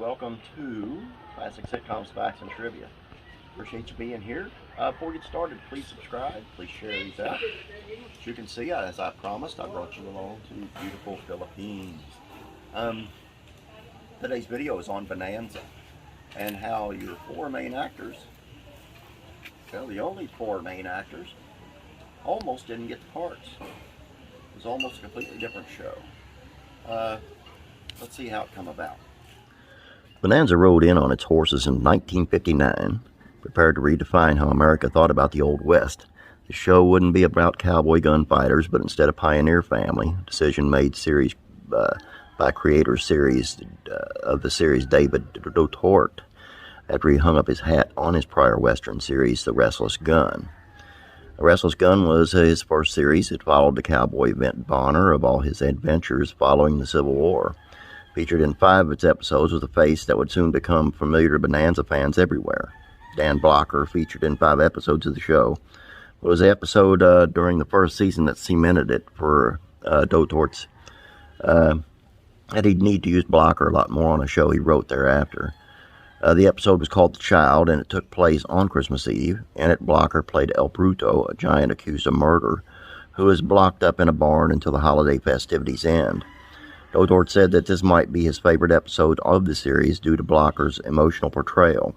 welcome to Classic Sitcoms Facts and Trivia. Appreciate you being here. Before we get started, please subscribe, please share these out. As you can see, as I promised, I brought you along to beautiful Philippines. Today's video is on Bonanza and how your four main actors, well, the only four main actors, almost didn't get the parts. It was almost a completely different show. Let's see how it come about. Bonanza rode in on its horses in 1959, prepared to redefine how America thought about the Old West. The show wouldn't be about cowboy gunfighters, but instead a pioneer family. Decision made series by creator of the series David Dotort, after he hung up his hat on his prior Western series, The Restless Gun. The Restless Gun was his first series. It followed the cowboy event Bonner of all his adventures following the Civil War. Featured in 5 of its episodes was a face that would soon become familiar to Bonanza fans everywhere. Dan Blocker, featured in 5 episodes of the show, was the episode during the first season that cemented it for Dotort's, that he'd need to use Blocker a lot more on a show he wrote thereafter. The episode was called The Child, and it took place on Christmas Eve. In it, Blocker played El Bruto, a giant accused of murder, who is locked up in a barn until the holiday festivities end. Dotort said that this might be his favorite episode of the series due to Blocker's emotional portrayal.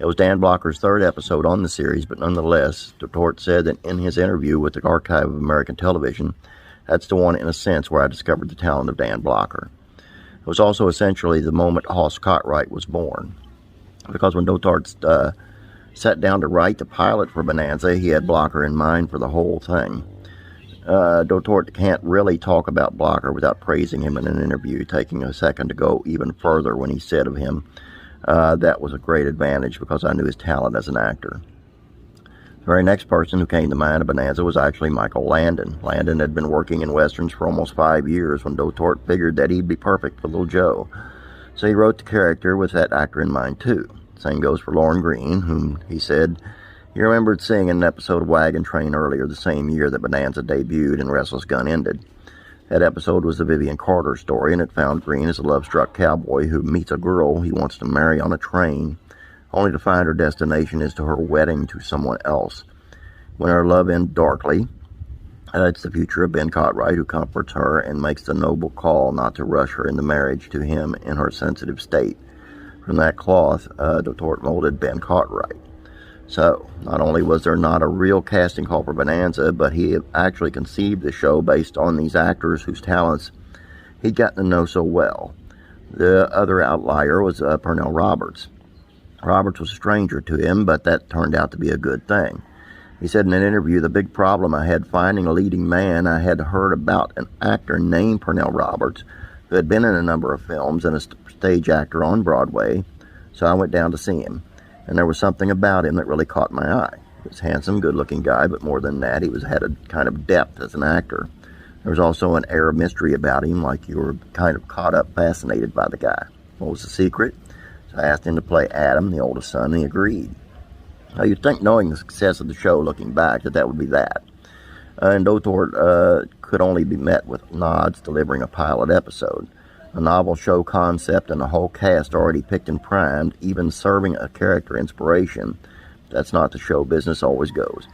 It was Dan Blocker's 3rd episode on the series, but nonetheless, Dotort said that in his interview with the Archive of American Television, that's the one, in a sense, where I discovered the talent of Dan Blocker. It was also essentially the moment Hoss Cartwright was born, because when Dotort sat down to write the pilot for Bonanza, he had Blocker in mind for the whole thing. Dotort can't really talk about Blocker without praising him in an interview, taking a second to go even further when he said of him, that was a great advantage because I knew his talent as an actor. The very next person who came to mind of Bonanza was actually Michael Landon. Landon had been working in westerns for almost 5 years when Dotort figured that he'd be perfect for Little Joe. So he wrote the character with that actor in mind too. Same goes for Lauren Green, whom he said he remembered seeing in an episode of Wagon Train earlier the same year that Bonanza debuted and Restless Gun ended. That episode was the Vivian Carter story, and it found Green as a love-struck cowboy who meets a girl he wants to marry on a train, only to find her destination is to her wedding to someone else. When her love ends darkly, it's the future of Ben Cartwright who comforts her and makes the noble call not to rush her into marriage to him in her sensitive state. From that cloth, Dotort molded Ben Cartwright. So, not only was there not a real casting call for Bonanza, but he actually conceived the show based on these actors whose talents he'd gotten to know so well. The other outlier was Pernell Roberts. Roberts was a stranger to him, but that turned out to be a good thing. He said in an interview, the big problem I had finding a leading man, I had heard about an actor named Pernell Roberts, who had been in a number of films and a stage actor on Broadway, so I went down to see him. And there was something about him that really caught my eye. He was a handsome, good-looking guy, but more than that, he had a kind of depth as an actor. There was also an air of mystery about him, like you were kind of caught up, fascinated by the guy. What was the secret? So I asked him to play Adam, the oldest son, and he agreed. Now, you'd think, knowing the success of the show, looking back, that would be that. And Dotort could only be met with nods delivering a pilot episode. A novel show concept and a whole cast already picked and primed, even serving a character inspiration. That's not the show business always goes.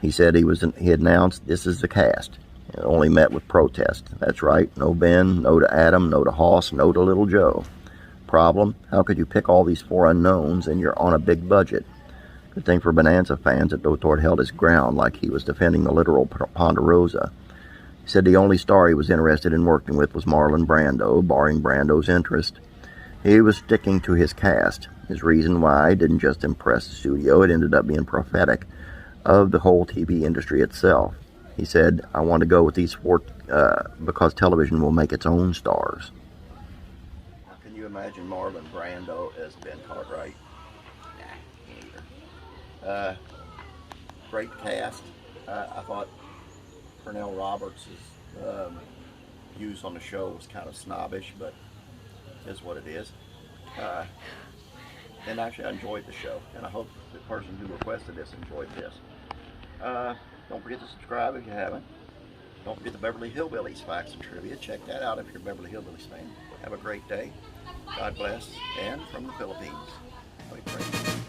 He said he announced, this is the cast. It only met with protest. That's right, no Ben, no to Adam, no to Hoss, no to Little Joe. Problem, how could you pick all these 4 unknowns and you're on a big budget? Good thing for Bonanza fans that Dotort held his ground like he was defending the literal Ponderosa. He said the only star he was interested in working with was Marlon Brando, barring Brando's interest. He was sticking to his cast. His reason why didn't just impress the studio, it ended up being prophetic of the whole TV industry itself. He said, I want to go with these 4 because television will make its own stars. Now, can you imagine Marlon Brando as Ben Cartwright? Nah, can't either. Great cast. I thought Pernell Roberts' views on the show was kind of snobbish, but it is what it is. And actually, I enjoyed the show, and I hope the person who requested this enjoyed this. Don't forget to subscribe if you haven't. Don't forget the Beverly Hillbillies facts and trivia. Check that out if you're a Beverly Hillbillies fan. Have a great day. God bless. And from the Philippines, we pray.